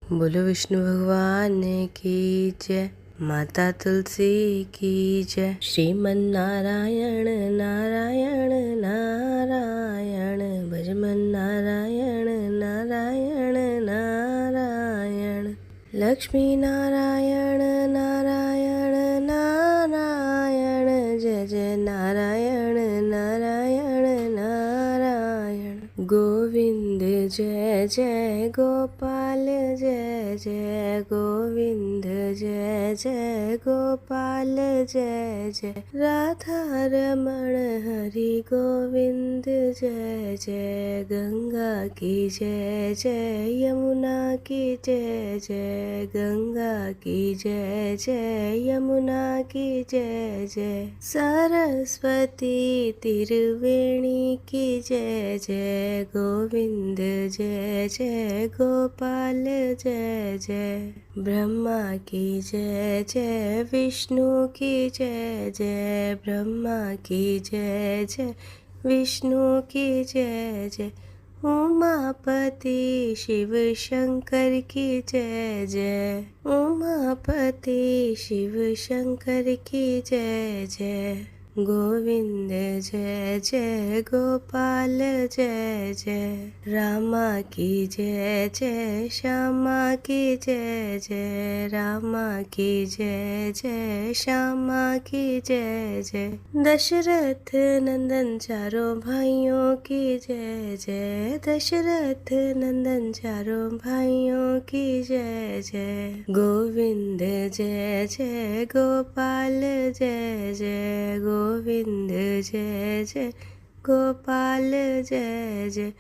बोलो विष्णु भगवान की जय, माता तुलसी की जय। श्रीमन नारायण नारायण नारायण, भजमन नारायण नारायण नारायण। लक्ष्मी नारायण नारायण नारायण, जय जय नारायण नारायण नारायण। गोविंद जय जय गोपाल जय जय गोविंद, जय जय गोपाल जय जय। राधा रमण हरि गोविंद जय जय। गंगा की जय जय, यमुना की जय जय। गंगा की जय जय, यमुना की जय जय। सरस्वती त्रिवेणी की जय जय। गोविंद जय जय गोपाल जय जय। ब्रह्मा की जय जय, विष्णु की जय जय। ब्रह्मा की जय जय, विष्णु की जय जय। उमापति शिव शंकर की जय जय। उमापति शिव शंकर की जय जय। गोविंद जय जय गोपाल जय जय। रामा की जय जय, श्यामा की जय जय। रामा की जय जय, श्यामा की जय जय। दशरथ नंदन चारों भाइयों की जय जय। दशरथ नंदन चारों भाइयों की जय जय। गोविंद जय जय गोपाल जय जय। गोविंद जय जय गोपाल जय जय।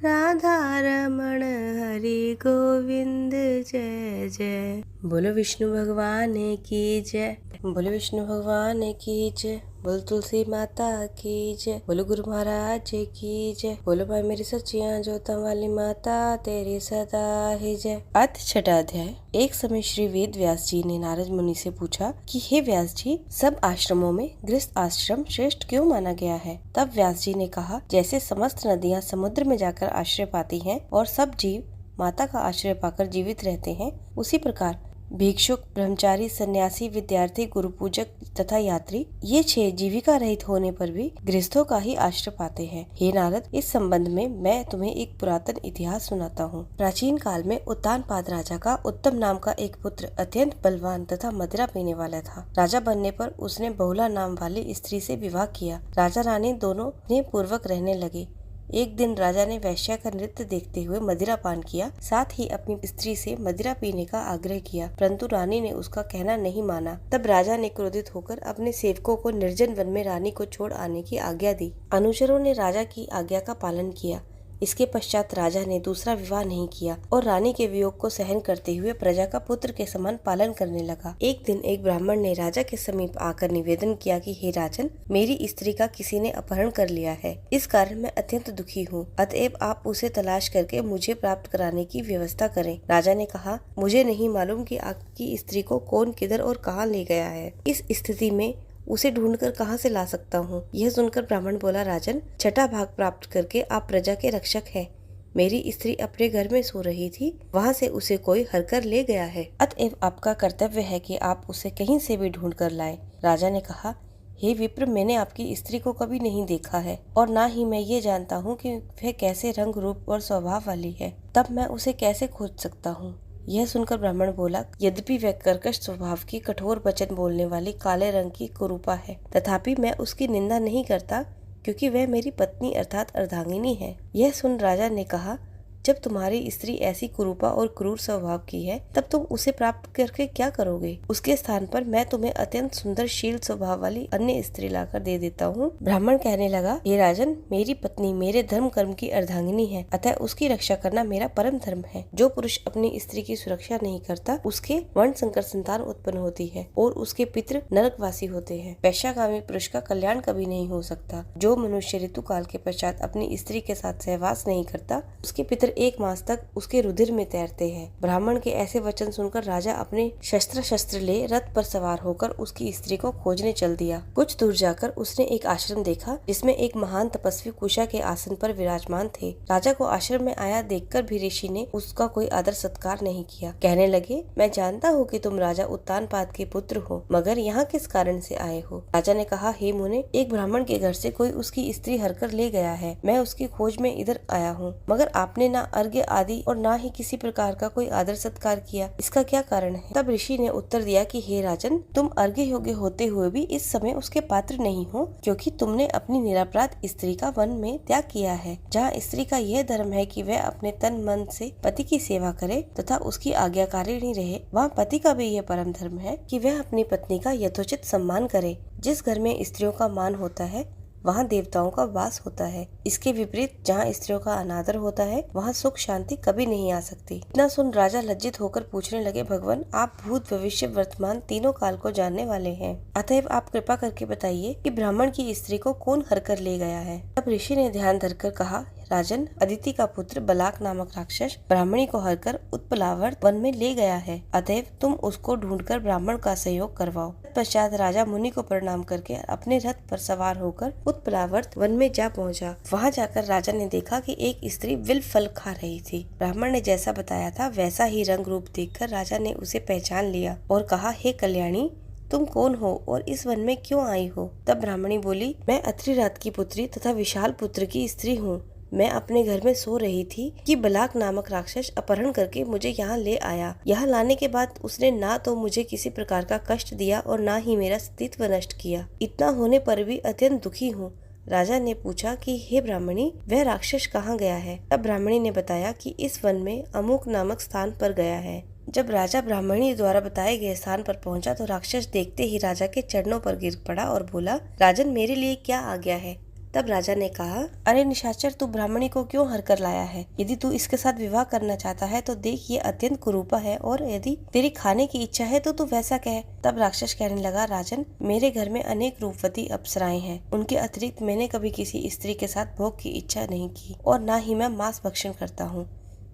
राधा रमण हरि गोविंद जय जय। बोलो विष्णु भगवान की जय। बोलो विष्णु भगवान की जय। बोलो तुलसी माता की जय। बोलो गुरु महाराज की जय। बोलो भाई मेरी सच्चियां जोता वाली माता तेरी सदा ही जय। अर्थ छठा अध्याय। एक समय श्री वेद व्यास जी ने नारद मुनि से पूछा कि हे व्यास जी, सब आश्रमों में गृहस्थ आश्रम श्रेष्ठ क्यों माना गया है? तब व्यास जी ने कहा, जैसे समस्त नदियाँ समुद्र में जाकर आश्रय पाती हैं और सब जीव माता का आश्रय पाकर जीवित रहते हैं, उसी प्रकार भिक्षुक, ब्रह्मचारी, सन्यासी, विद्यार्थी, गुरु पूजक तथा यात्री, ये 6 जीविका रहित होने पर भी गृहस्थों का ही आश्रय पाते हैं। हे नारद, इस संबंध में मैं तुम्हें एक पुरातन इतिहास सुनाता हूँ। प्राचीन काल में उत्तानपाद राजा का उत्तम नाम का एक पुत्र अत्यंत बलवान तथा मदिरा पीने वाला था। राजा बनने पर उसने बहुला नाम वाली स्त्री से विवाह किया। राजा रानी दोनों स्नेह पूर्वक रहने लगे। एक दिन राजा ने वैश्या का नृत्य देखते हुए मदिरा पान किया, साथ ही अपनी स्त्री से मदिरा पीने का आग्रह किया, परंतु रानी ने उसका कहना नहीं माना। तब राजा ने क्रोधित होकर अपने सेवकों को निर्जन वन में रानी को छोड़ आने की आज्ञा दी। अनुचरों ने राजा की आज्ञा का पालन किया। इसके पश्चात राजा ने दूसरा विवाह नहीं किया और रानी के वियोग को सहन करते हुए प्रजा का पुत्र के समान पालन करने लगा। एक दिन एक ब्राह्मण ने राजा के समीप आकर निवेदन किया कि हे राजन, मेरी स्त्री का किसी ने अपहरण कर लिया है। इस कारण मैं अत्यंत दुखी हूँ। अतएव आप उसे तलाश करके मुझे प्राप्त कराने की व्यवस्था करें। राजा ने कहा, मुझे नहीं मालूम कि आपकी स्त्री को कौन, किधर और कहाँ ले गया है। इस स्थिति में उसे ढूंढकर कहाँ से ला सकता हूँ? यह सुनकर ब्राह्मण बोला, राजन, छठा भाग प्राप्त करके आप प्रजा के रक्षक हैं। मेरी स्त्री अपने घर में सो रही थी, वहाँ से उसे कोई हरकर ले गया है। अतएव आपका कर्तव्य है कि आप उसे कहीं से भी ढूंढ कर लाएं। राजा ने कहा, हे विप्र, मैंने आपकी स्त्री को कभी नहीं देखा है और न ही मैं ये जानता हूँ कि वह कैसे रंग, रूप और स्वभाव वाली है। तब मैं उसे कैसे खोज सकता हूँ? यह सुनकर ब्राह्मण बोला, यद्यपि वह कर्कश स्वभाव की, कठोर वचन बोलने वाली, काले रंग की कुरूपा है, तथापि मैं उसकी निंदा नहीं करता, क्योंकि वह मेरी पत्नी अर्थात अर्धांगिनी है। यह सुन राजा ने कहा, जब तुम्हारी स्त्री ऐसी कुरूपा और क्रूर स्वभाव की है, तब तुम उसे प्राप्त करके क्या करोगे? उसके स्थान पर मैं तुम्हें अत्यंत सुंदर शील स्वभाव वाली अन्य स्त्री लाकर दे देता हूँ। ब्राह्मण कहने लगा, हे राजन, मेरी पत्नी मेरे धर्म कर्म की अर्धांगिनी है, अतः उसकी रक्षा करना मेरा परम धर्म है। जो पुरुष अपनी स्त्री की सुरक्षा नहीं करता, उसके वर्ण संकर संतान उत्पन्न होती है और उसके पितृ नरकवासी होते हैं। वैश्यागामी पुरुष का कल्याण कभी नहीं हो सकता। जो मनुष्य ऋतु काल के पश्चात अपनी स्त्री के साथ सहवास नहीं करता, उसके पितृ 1 मास तक उसके रुधिर में तैरते हैं। ब्राह्मण के ऐसे वचन सुनकर राजा अपने शस्त्र ले रथ पर सवार होकर उसकी स्त्री को खोजने चल दिया। कुछ दूर जाकर उसने एक आश्रम देखा जिसमें एक महान तपस्वी कुशा के आसन पर विराजमान थे। राजा को आश्रम में आया देखकर भी ऋषि ने उसका कोई आदर सत्कार नहीं किया। कहने लगे, मैं जानता हूँ कि तुम राजा उत्तानपाद के पुत्र हो, मगर यहाँ किस कारण से आए हो? राजा ने कहा, हे मुने, एक ब्राह्मण के घर से कोई उसकी स्त्री हरकर ले गया है। मैं उसकी खोज में इधर आया हूँ, मगर आपने ना अर्घ्य आदि और ना ही किसी प्रकार का कोई आदर सत्कार किया। इसका क्या कारण है? तब ऋषि ने उत्तर दिया कि हे राजन, तुम अर्घ्य योग्य होते हुए भी इस समय उसके पात्र नहीं हो, क्योंकि तुमने अपनी निरपराध स्त्री का वन में त्याग किया है। जहाँ स्त्री का यह धर्म है कि वह अपने तन मन से पति की सेवा करे तथा उसकी आज्ञाकारिणी रहे, वहाँ पति का भी यह परम धर्म है कि वह अपनी पत्नी का यथोचित सम्मान करे। जिस घर में स्त्रियों का मान होता है वहाँ देवताओं का वास होता है। इसके विपरीत जहाँ स्त्रियों का अनादर होता है वहाँ सुख शांति कभी नहीं आ सकती। इतना सुन राजा लज्जित होकर पूछने लगे, भगवान, आप भूत भविष्य वर्तमान तीनों काल को जानने वाले हैं, अतएव आप कृपा करके बताइए कि ब्राह्मण की स्त्री को कौन हरकर ले गया है? तब ऋषि ने ध्यान धरकर कहा, राजन, अदिति का पुत्र बलाक नामक राक्षस ब्राह्मणी को हरकर उत्पलावर्त वन में ले गया है, अतएव तुम उसको ढूंढकर ब्राह्मण का सहयोग करवाओ। पश्चात राजा मुनि को प्रणाम करके अपने रथ पर सवार होकर उत्पलावर्त वन में जा पहुंचा। वहां जाकर राजा ने देखा कि एक स्त्री विल फल खा रही थी। ब्राह्मण ने जैसा बताया था वैसा ही रंग रूप देखकर राजा ने उसे पहचान लिया और कहा, हे कल्याणी, तुम कौन हो और इस वन में क्यों आई हो? तब ब्राह्मणी बोली, मैं अत्रिरात की पुत्री तथा विशाल पुत्र की स्त्री हूँ। मैं अपने घर में सो रही थी कि बलाक नामक राक्षस अपहरण करके मुझे यहाँ ले आया। यहाँ लाने के बाद उसने ना तो मुझे किसी प्रकार का कष्ट दिया और ना ही मेरा अस्तित्व नष्ट किया। इतना होने पर भी अत्यंत दुखी हूँ। राजा ने पूछा कि हे ब्राह्मणी, वह राक्षस कहाँ गया है? तब ब्राह्मणी ने बताया कि इस वन में अमुक नामक स्थान पर गया है। जब राजा ब्राह्मणी द्वारा बताए गए स्थान पर पहुंचा तो राक्षस देखते ही राजा के चरणों पर गिर पड़ा और बोला, राजन, मेरे लिए क्या आज्ञा है? तब राजा ने कहा, अरे निशाचर, तू ब्राह्मणी को क्यों हर कर लाया है? यदि तू इसके साथ विवाह करना चाहता है तो देख, ये अत्यंत कुरूपा है, और यदि तेरी खाने की इच्छा है तो तू वैसा कह। तब राक्षस कहने लगा, राजन, मेरे घर में अनेक रूपवती अप्सराएं हैं। उनके अतिरिक्त मैंने कभी किसी स्त्री के साथ भोग की इच्छा नहीं की और न ही मैं मांस भक्षण करता हूँ।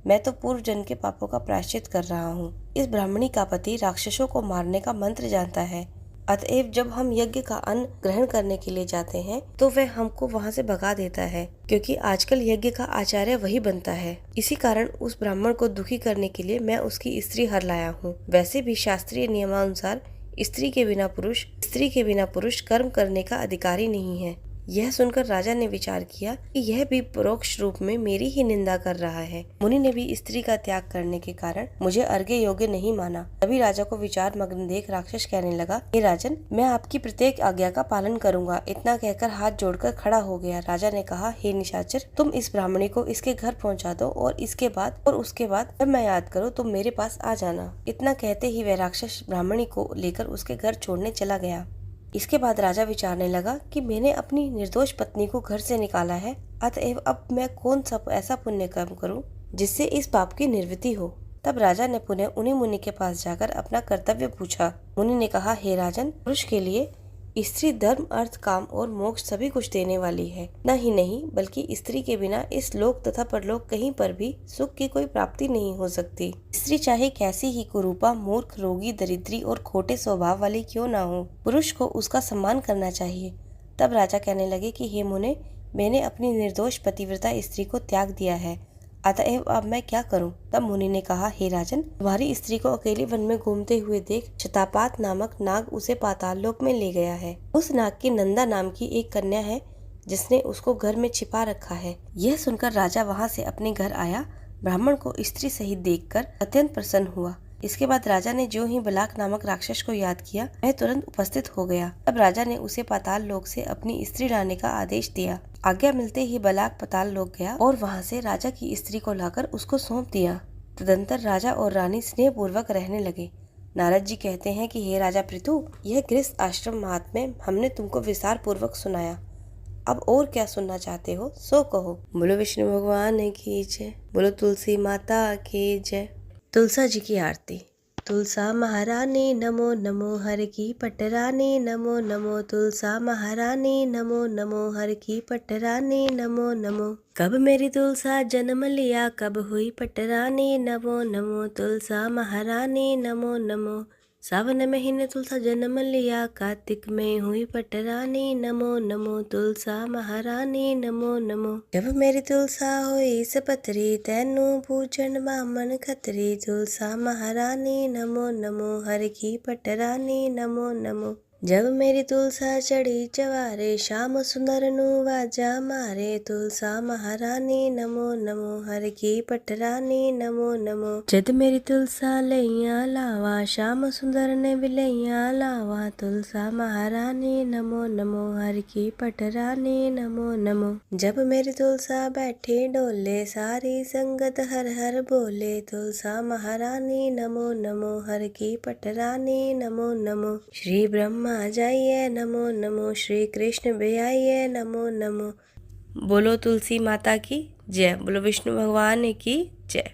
मैं तो पूर्व जन्म के पापों का प्रायश्चित कर रहा हूँ। इस ब्राह्मणी का पति राक्षसों को मारने का मंत्र जानता है, अतएव जब हम यज्ञ का अन्न ग्रहण करने के लिए जाते हैं तो वह हमको वहाँ से भगा देता है, क्योंकि आजकल यज्ञ का आचार्य वही बनता है। इसी कारण उस ब्राह्मण को दुखी करने के लिए मैं उसकी स्त्री हर लाया हूँ। वैसे भी शास्त्रीय नियमानुसार स्त्री के बिना पुरुष कर्म करने का अधिकारी नहीं है। यह सुनकर राजा ने विचार किया कि यह भी परोक्ष रूप में मेरी ही निंदा कर रहा है। मुनि ने भी स्त्री का त्याग करने के कारण मुझे अर्घ्य योग्य नहीं माना। तभी राजा को विचार मग्न देख राक्षस कहने लगा, हे राजन, मैं आपकी प्रत्येक आज्ञा का पालन करूंगा। इतना कहकर हाथ जोड़कर खड़ा हो गया। राजा ने कहा, हे निशाचर, तुम इस ब्राह्मणी को इसके घर पहुँचा दो और उसके बाद जब मैं याद करूँ तुम मेरे पास आ जाना। इतना कहते ही वह राक्षस ब्राह्मणी को लेकर उसके घर छोड़ने चला गया। इसके बाद राजा विचारने लगा कि मैंने अपनी निर्दोष पत्नी को घर से निकाला है, अतएव अब मैं कौन सा ऐसा पुण्य कर्म करूं जिससे इस पाप की निवृत्ति हो। तब राजा ने पुनः उन्हीं मुनि के पास जाकर अपना कर्तव्य पूछा। मुनि ने कहा, हे राजन, पुरुष के लिए स्त्री धर्म, अर्थ, काम और मोक्ष सभी कुछ देने वाली है। न ही नहीं, बल्कि स्त्री के बिना इस लोक तथा परलोक कहीं पर भी सुख की कोई प्राप्ति नहीं हो सकती। स्त्री चाहे कैसी ही कुरूपा, मूर्ख, रोगी, दरिद्री और खोटे स्वभाव वाली क्यों ना हो, पुरुष को उसका सम्मान करना चाहिए। तब राजा कहने लगे कि हे मुने, मैंने अपनी निर्दोष पतिव्रता स्त्री को त्याग दिया है, अतएव अब मैं क्या करूं? तब मुनि ने कहा, हे राजन, तुम्हारी स्त्री को अकेले वन में घूमते हुए देख शतापात नामक नाग उसे पाताल लोक में ले गया है। उस नाग की नंदा नाम की एक कन्या है जिसने उसको घर में छिपा रखा है। यह सुनकर राजा वहां से अपने घर आया। ब्राह्मण को स्त्री सहित देखकर अत्यंत प्रसन्न हुआ। इसके बाद राजा ने जो ही बलाक नामक राक्षस को याद किया, वह तुरंत उपस्थित हो गया। तब राजा ने उसे पाताल लोक से अपनी स्त्री लाने का आदेश दिया। आज्ञा मिलते ही बलाक पाताल लोक गया और वहां से राजा की स्त्री को लाकर उसको सौंप दिया। तदंतर राजा और रानी स्नेह पूर्वक रहने लगे। नारद जी कहते हैं कि हे राजा पृथु, यह गृहस्थ आश्रम महात्म्य हमने तुमको विस्तार पूर्वक सुनाया। अब और क्या सुनना चाहते हो सो कहो। बोलो विष्णु भगवान की जय, बोलो तुलसी माता की जय। तुलसा जी की आरती। तुलसा महारानी नमो नमो, हर की पटरानी नमो नमो, तुलसा महारानी नमो नमो, हर की पटरानी नमो नमो। कब मेरी तुलसा जन्म लिया, कब हुई पटरानी नमो नमो, तुलसा महारानी नमो नमो। सावन महीने तुलसा जन्म लिया, कार्तिक में हुई पटरानी नमो नमो, तुलसा महारानी नमो नमो। जब मेरी तुलसा हुई सपतरी, तैनू पूजन बामन खतरी, तुलसा महारानी नमो नमो, हर की पटरानी नमो नमो। जब मेरी तुलसा चढ़ी चवारे, श्याम सुंदर नु वाजा मारे, तुलसा महारानी नमो नमो, हर की पटरानी नमो नमो। जद मेरी तुलसा लैया लावा, श्याम सुंदर ने विलैया लावा, तुलसा महारानी नमो नमो, हर की पटरानी नमो नमो। जब मेरी तुलसा बैठी डोले, सारी संगत हर हर बोले, तुलसा महारानी नमो नमो, हर की पटरानी नमो नमो। श्री ब्रह्मा जाइए नमो नमो, श्री कृष्ण भी आइए नमो नमो। बोलो तुलसी माता की जय, बोलो विष्णु भगवान की जय।